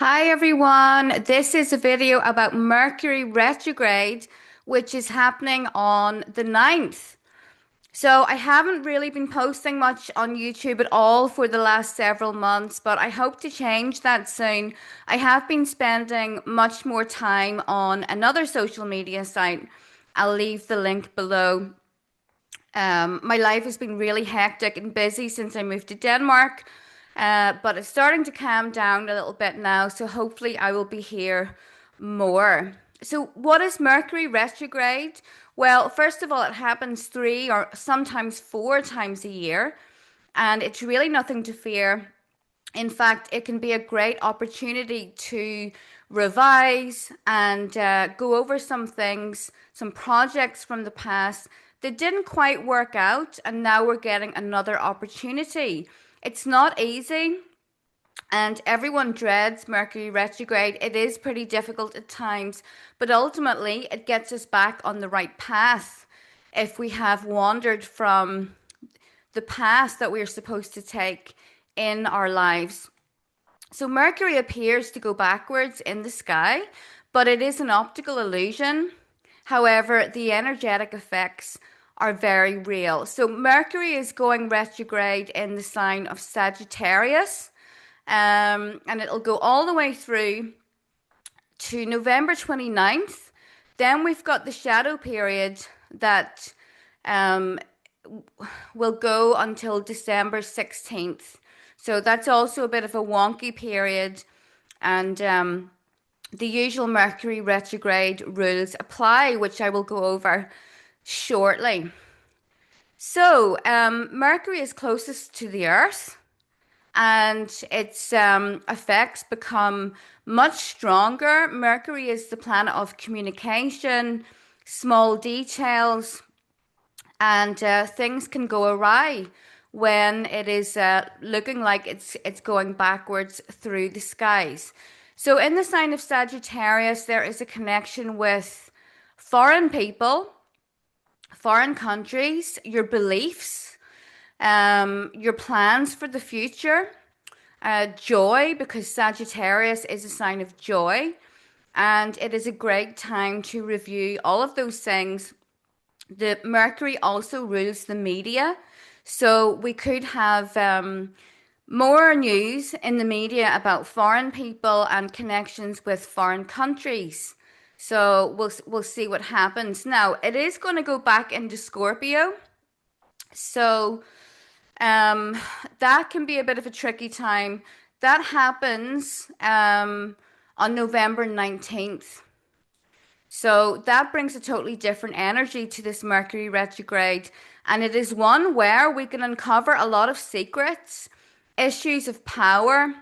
Hi everyone, this is a video about Mercury retrograde, which is happening on the 9th. So I haven't really been posting much on YouTube at all for the last several months, but I hope to change that soon. I have been spending much more time on another social media site. I'll leave the link below. My life has been really hectic and busy since I moved to Denmark, but it's starting to calm down a little bit now, so hopefully I will be here more. So, what is Mercury retrograde? Well, first of all, it happens three or sometimes four times a year, and it's really nothing to fear. In fact, it can be a great opportunity to revise and go over some things, some projects from the past that didn't quite work out, and now we're getting another opportunity. It's not easy, and everyone dreads Mercury retrograde. It is pretty difficult at times, but ultimately, it gets us back on the right path if we have wandered from the path that we're supposed to take in our lives. So Mercury appears to go backwards in the sky, but it is an optical illusion. However, the energetic effects are very real. So Mercury is going retrograde in the sign of Sagittarius, and it'll go all the way through to November 29th. Then we've got the shadow period that um, will go until December 16th. So that's also a bit of a wonky period. And the usual Mercury retrograde rules apply, which I will go over shortly. So, Mercury is closest to the Earth, and its effects become much stronger. Mercury is the planet of communication, small details, and things can go awry when it is looking like it's going backwards through the skies. So in the sign of Sagittarius, there is a connection with foreign people, foreign countries, your beliefs, your plans for the future, joy, because Sagittarius is a sign of joy. And it is a great time to review all of those things. The Mercury also rules the media, so we could have more news in the media about foreign people and connections with foreign countries. So we'll see what happens. Now, it is going to go back into Scorpio, so um, that can be a bit of a tricky time. That happens on November 19th. So that brings a totally different energy to this Mercury retrograde. And it is one where we can uncover a lot of secrets, issues of power,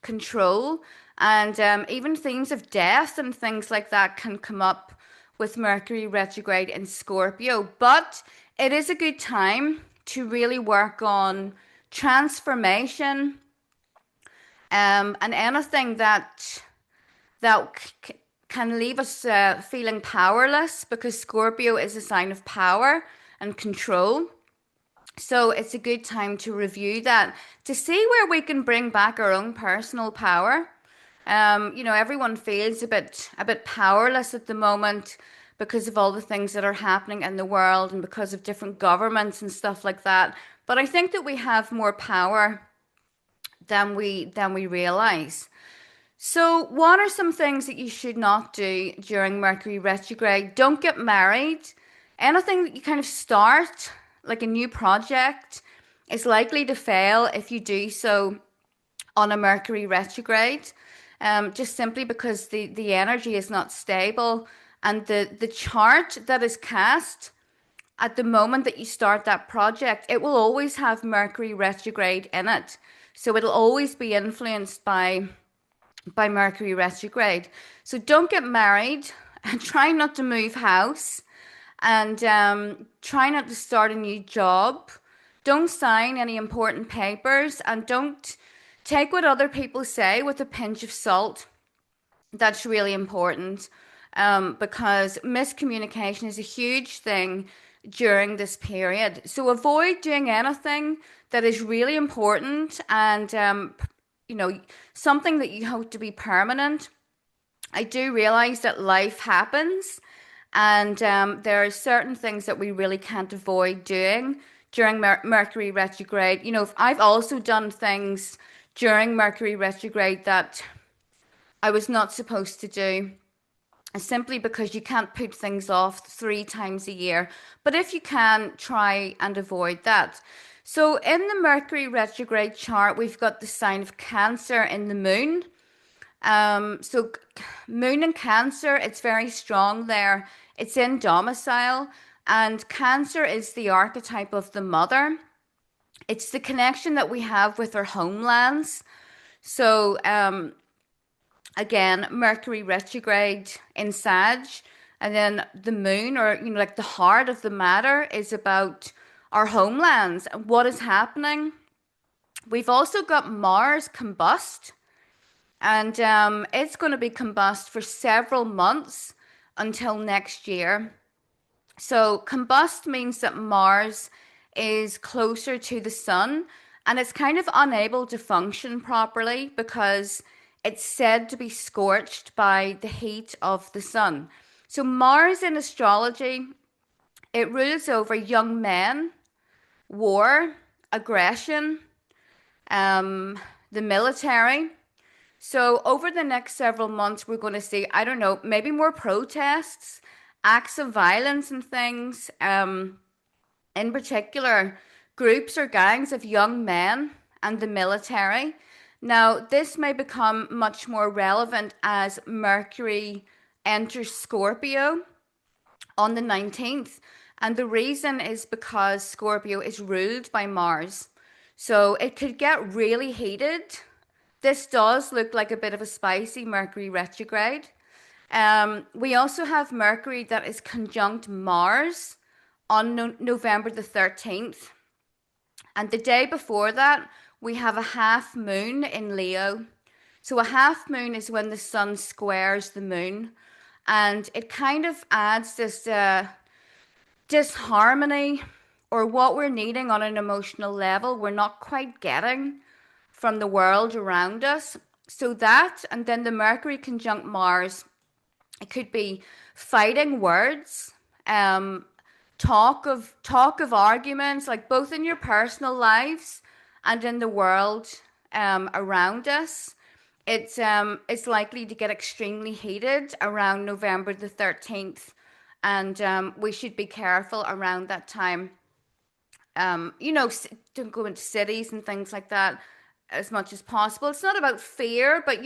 control, and even themes of death and things like that can come up with Mercury retrograde in Scorpio. But it is a good time to really work on transformation, and anything that can leave us feeling powerless, because Scorpio is a sign of power and control. So it's a good time to review that to see where we can bring back our own personal power. Everyone feels a bit powerless at the moment because of all the things that are happening in the world and because of different governments and stuff like that. But I think that we have more power than we realize. So, what are some things that you should not do during Mercury retrograde? Don't get married. Anything that you kind of start, like a new project, is likely to fail if you do so on a Mercury retrograde, just simply because the energy is not stable, and the chart that is cast at the moment that you start that project, it will always have Mercury retrograde in it. So it'll always be influenced by Mercury retrograde. So don't get married and try not to move house, and try not to start a new job. Don't sign any important papers, and don't take what other people say with a pinch of salt. That's really important, because miscommunication is a huge thing during this period. So avoid doing anything that is really important and something that you hope to be permanent. I do realize that life happens, and there are certain things that we really can't avoid doing during Mercury retrograde. If I've also done things during Mercury retrograde that I was not supposed to do, simply because you can't put things off 3 times a year. But if you can, try and avoid that. So in the Mercury retrograde chart, we've got the sign of Cancer in the moon. So moon and Cancer, it's very strong there. It's in domicile, and Cancer is the archetype of the mother. It's the connection that we have with our homelands. So again, Mercury retrograde in Sag, and then the moon, or like the heart of the matter, is about our homelands and what is happening. We've also got Mars combust, and it's going to be combust for several months until next year. So combust means that Mars is closer to the sun, and it's kind of unable to function properly because it's said to be scorched by the heat of the sun. So Mars in astrology, it rules over young men, war, aggression, the military. So over the next several months, we're going to see, I don't know, maybe more protests, acts of violence and things. In particular, groups or gangs of young men and the military. Now, this may become much more relevant as Mercury enters Scorpio on the 19th. And the reason is because Scorpio is ruled by Mars. So it could get really heated. This does look like a bit of a spicy Mercury retrograde. We also have Mercury that is conjunct Mars on November the 13th. And the day before that, we have a half moon in Leo. So a half moon is when the sun squares the moon. And it kind of adds this disharmony, or what we're needing on an emotional level, we're not quite getting from the world around us. So that, and then the Mercury conjunct Mars, it could be fighting words, talk of arguments, like both in your personal lives and in the world around us. It's likely to get extremely heated around November the 13th, and we should be careful around that time. Don't go into cities and things like that as much as possible. It's not about fear, but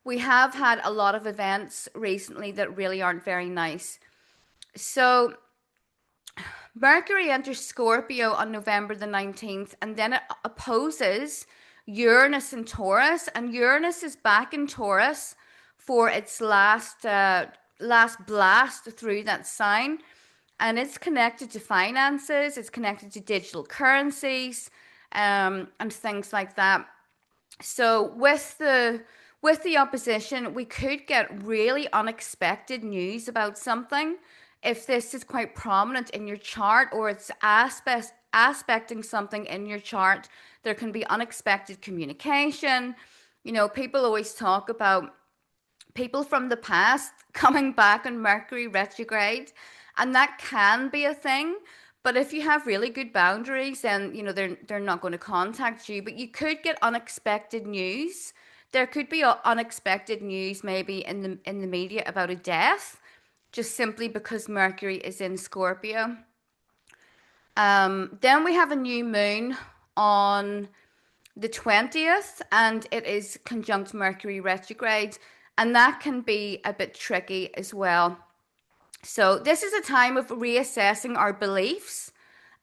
we have had a lot of events recently that really aren't very nice. So Mercury enters Scorpio on November the 19th, and then it opposes Uranus in Taurus, and Uranus is back in Taurus for its last blast through that sign, and it's connected to finances, it's connected to digital currencies, and things like that. So with the opposition, we could get really unexpected news about something. If this is quite prominent in your chart, or it's aspecting something in your chart, there can be unexpected communication. People always talk about people from the past coming back on Mercury retrograde, and that can be a thing. But if you have really good boundaries, then they're not going to contact you. But you could get unexpected news. There could be unexpected news, maybe in the media, about a death, just simply because Mercury is in Scorpio. Then we have a new moon on the 20th, and it is conjunct Mercury retrograde, and that can be a bit tricky as well. So this is a time of reassessing our beliefs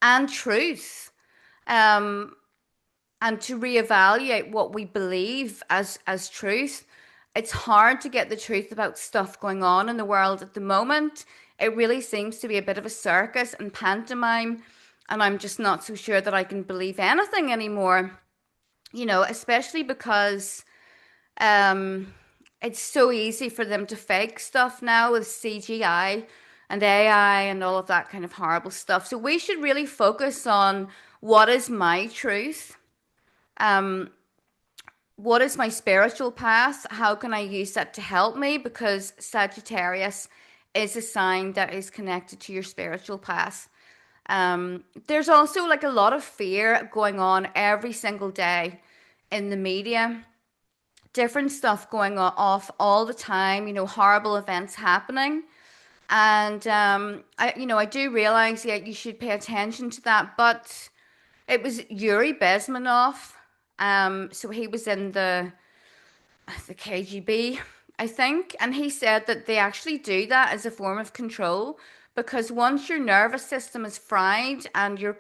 and truth, and to reevaluate what we believe as truth. It's hard to get the truth about stuff going on in the world at the moment. It really seems to be a bit of a circus and pantomime, and I'm just not so sure that I can believe anything anymore. Especially because it's so easy for them to fake stuff now with CGI and AI and all of that kind of horrible stuff. So we should really focus on what is my truth. what is my spiritual path? How can I use that to help me? Because Sagittarius is a sign that is connected to your spiritual path. There's also like a lot of fear going on every single day in the media, different stuff going on off all the time, horrible events happening. And I do realize that you should pay attention to that, but it was Yuri Bezmenov. So he was in the KGB, I think, and he said that they actually do that as a form of control because once your nervous system is fried and you're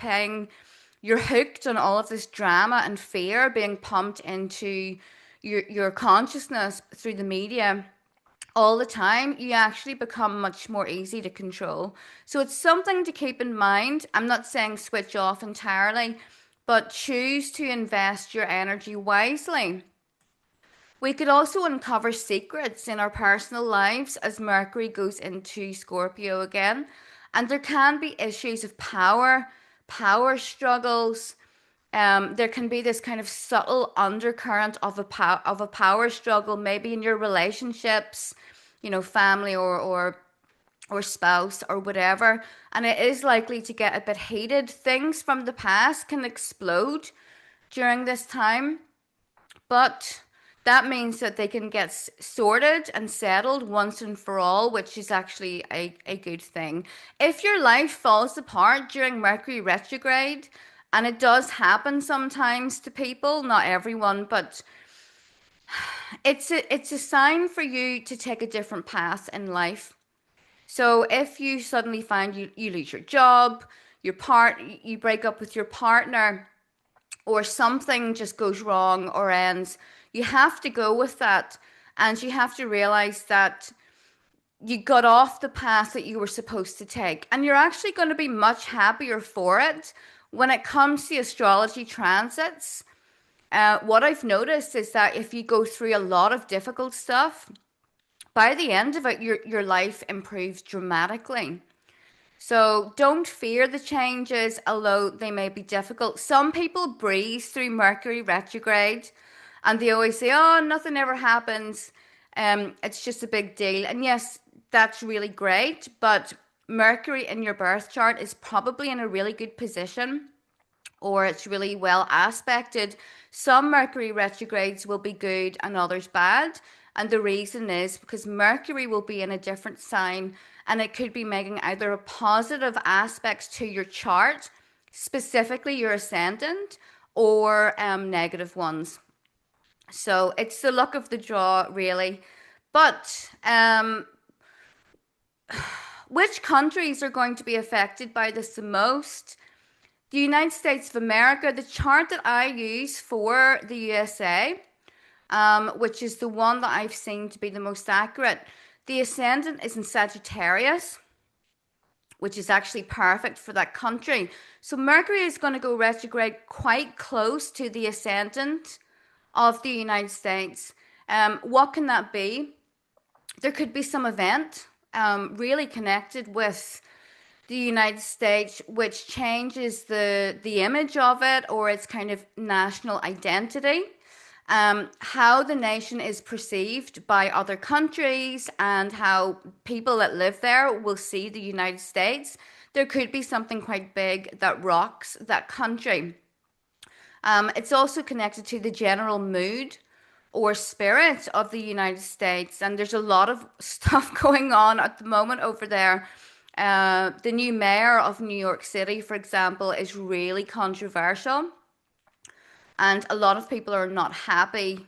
hooked on all of this drama and fear being pumped into your consciousness through the media all the time, you actually become much more easy to control. So it's something to keep in mind. I'm not saying switch off entirely, but choose to invest your energy wisely. We could also uncover secrets in our personal lives as Mercury goes into Scorpio again. And there can be issues of power struggles. There can be this kind of subtle undercurrent of a power struggle, maybe in your relationships, family or spouse or whatever. And it is likely to get a bit heated. Things from the past can explode during this time. But that means that they can get sorted and settled once and for all, which is actually a good thing. If your life falls apart during Mercury retrograde, and it does happen sometimes to people, not everyone, but it's a sign for you to take a different path in life. So if you suddenly find you lose your job, you break up with your partner, or something just goes wrong or ends, you have to go with that. And you have to realize that you got off the path that you were supposed to take. And you're actually going to be much happier for it when it comes to astrology transits. What I've noticed is that if you go through a lot of difficult stuff, by the end of it, your life improves dramatically. So don't fear the changes, although they may be difficult. Some people breeze through Mercury retrograde and they always say, oh, nothing ever happens. It's just a big deal. And yes, that's really great, but Mercury in your birth chart is probably in a really good position or it's really well aspected. Some Mercury retrogrades will be good and others bad. And the reason is because Mercury will be in a different sign and it could be making either a positive aspects to your chart, specifically your ascendant, or negative ones. So it's the luck of the draw, really. But which countries are going to be affected by this the most? The United States of America, the chart that I use for the USA, which is the one that I've seen to be the most accurate. The ascendant is in Sagittarius, which is actually perfect for that country. So Mercury is going to go retrograde quite close to the ascendant of the United States. What can that be? There could be some event really connected with the United States, which changes the image of it or its kind of national identity. How the nation is perceived by other countries and how people that live there will see the United States. There could be something quite big that rocks that country. It's also connected to the general mood or spirit of the United States, and there's a lot of stuff going on at the moment over there. The new mayor of New York City, for example, is really controversial. And a lot of people are not happy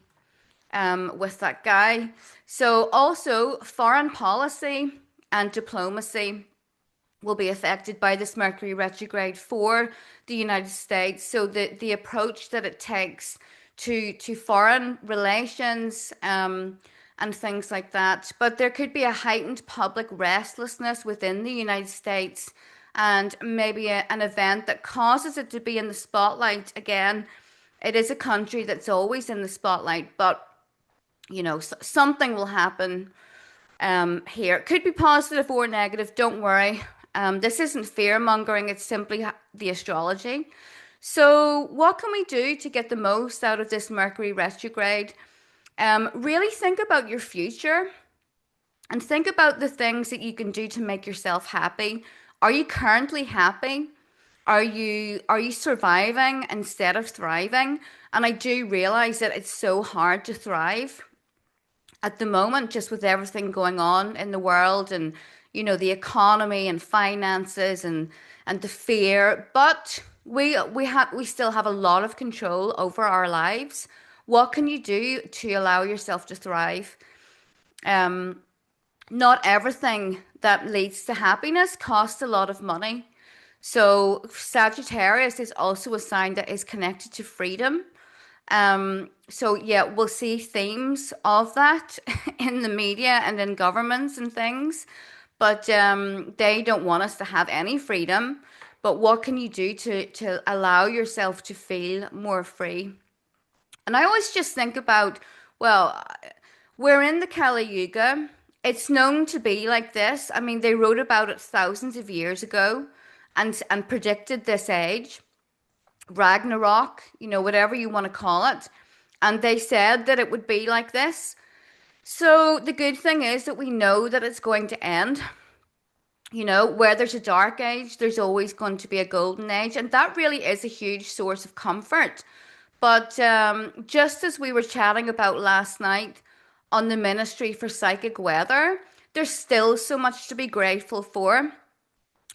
with that guy. So also foreign policy and diplomacy will be affected by this Mercury retrograde for the United States. So the approach that it takes to foreign relations and things like that. But there could be a heightened public restlessness within the United States and maybe an event that causes it to be in the spotlight again. It is a country that's always in the spotlight, but something will happen here. It could be positive or negative. Don't worry. This isn't fear mongering. It's simply the astrology. So, what can we do to get the most out of this Mercury retrograde? Really think about your future and think about the things that you can do to make yourself happy. Are you currently happy? Are you surviving instead of thriving? And I do realize that it's so hard to thrive at the moment, just with everything going on in the world and the economy and finances and the fear. But we still have a lot of control over our lives. What can you do to allow yourself to thrive? Um, Not everything that leads to happiness costs a lot of money. So Sagittarius is also a sign that is connected to freedom. So yeah, we'll see themes of that in the media and in governments and things, but they don't want us to have any freedom. But what can you do to allow yourself to feel more free? And I always just think about, well, we're in the Kali Yuga. It's known to be like this. I mean, they wrote about it thousands of years ago and predicted this age. Ragnarok, whatever you want to call it. And they said that it would be like this. So the good thing is that we know that it's going to end. Where there's a dark age, there's always going to be a golden age. And that really is a huge source of comfort. But just as we were chatting about last night on the Ministry for Psychic Weather, there's still so much to be grateful for.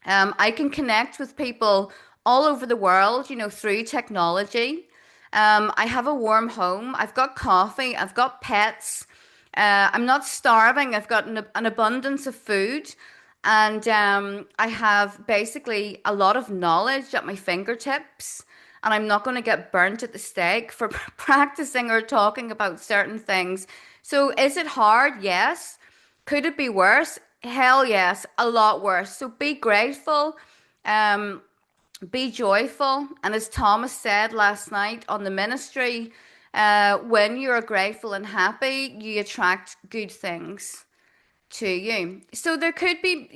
I can connect with people all over the world, through technology. I have a warm home. I've got coffee. I've got pets. I'm not starving. I've got an abundance of food. And I have basically a lot of knowledge at my fingertips. And I'm not going to get burnt at the stake for practicing or talking about certain things. So is it hard? Yes. Could it be worse? Hell yes, a lot worse. So be grateful, um, be joyful. And as Thomas said last night on the ministry, when you're grateful and happy, you attract good things to you. So there could be,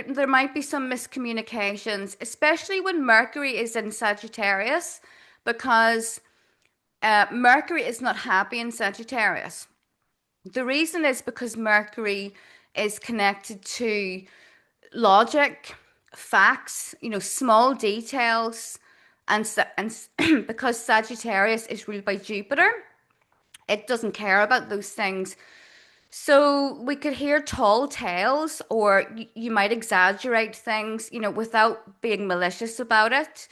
there might be some miscommunications, especially when Mercury is in Sagittarius, because Mercury is not happy in Sagittarius. The reason is because Mercury is connected to logic, facts, small details, and because Sagittarius is ruled by Jupiter, it doesn't care about those things. So we could hear tall tales, or you might exaggerate things, without being malicious about it.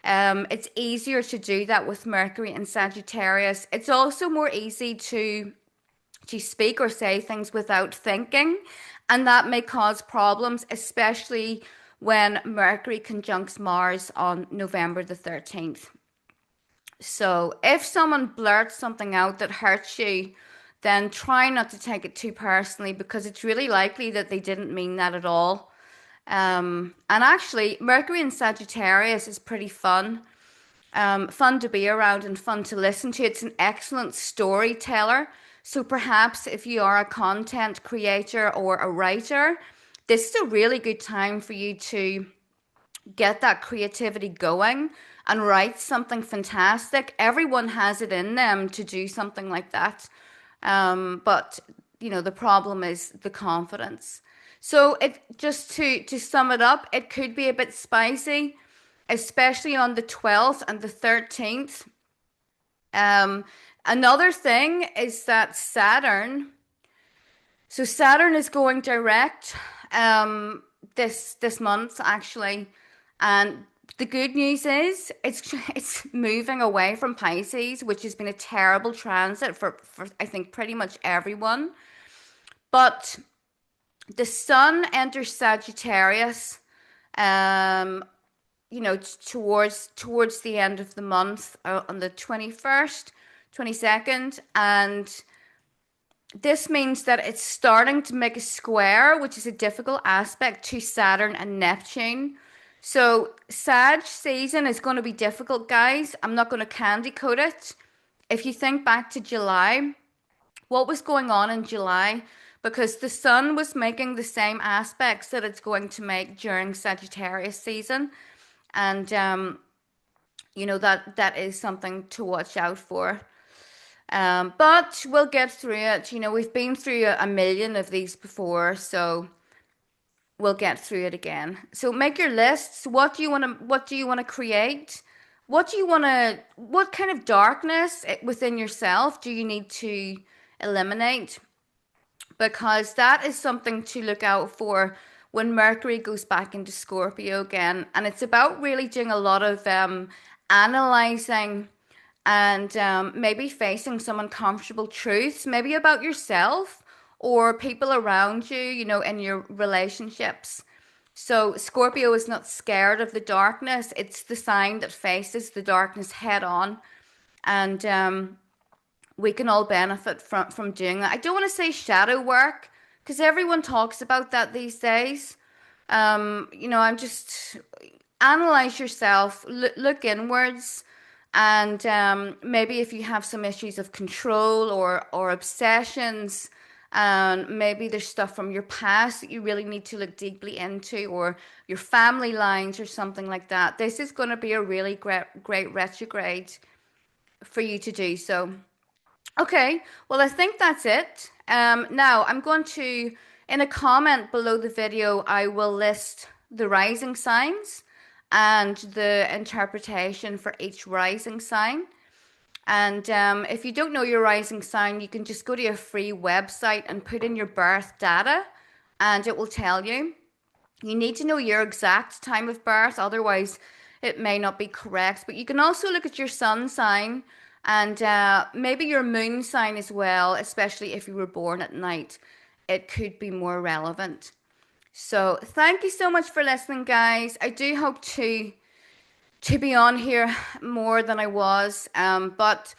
It's easier to do that with Mercury and Sagittarius. It's also more easy to speak or say things without thinking, and that may cause problems, especially when Mercury conjuncts Mars on November the 13th. So if someone blurts something out that hurts you, then try not to take it too personally, because it's really likely that they didn't mean that at all. And actually, Mercury in Sagittarius is pretty fun. Fun to be around and fun to listen to. It's an excellent storyteller. So perhaps if you are a content creator or a writer, this is a really good time for you to get that creativity going and write something fantastic. Everyone has it in them to do something like that. But the problem is the confidence. So it just to sum it up, it could be a bit spicy, especially on the 12th and the 13th. Um, Another thing is that Saturn is going direct this month actually, and the good news is it's moving away from Pisces, which has been a terrible transit for I think pretty much everyone. But the Sun enters Sagittarius, um, towards the end of the month, on the 21st, 22nd, and this means that it's starting to make a square, which is a difficult aspect to Saturn and Neptune. So Sag season is going to be difficult, guys. I'm not going to candy coat it. If you think back to July, what was going on in July? Because the Sun was making the same aspects that it's going to make during Sagittarius season. And that is something to watch out for. But we'll get through it. We've been through a million of these before, so we'll get through it again. So make your lists. What do you want to create? What kind of darkness within yourself do you need to eliminate? Because that is something to look out for when Mercury goes back into Scorpio again. And it's about really doing a lot of analyzing and maybe facing some uncomfortable truths, maybe about yourself or people around you, in your relationships. So Scorpio is not scared of the darkness. It's the sign that faces the darkness head on. And we can all benefit from doing that. I don't want to say shadow work because everyone talks about that these days. I'm just analyze yourself, look inwards, and maybe if you have some issues of control or obsessions, and maybe there's stuff from your past that you really need to look deeply into, or your family lines or something like that. This is going to be a really great retrograde for you to do so. Okay, well, I think that's it. Now I'm going to, in a comment below the video, I will list the rising signs and the interpretation for each rising sign. And if you don't know your rising sign, you can just go to a free website and put in your birth data, and it will tell you. You need to know your exact time of birth, otherwise, it may not be correct. But you can also look at your sun sign and maybe your moon sign as well, especially if you were born at night. It could be more relevant. So, thank you so much for listening, guys. I do hope to be on here more than I was. But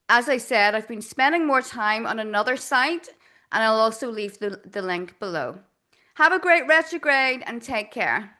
as I said, I've been spending more time on another site, and I'll also leave the link below. Have a great retrograde and take care.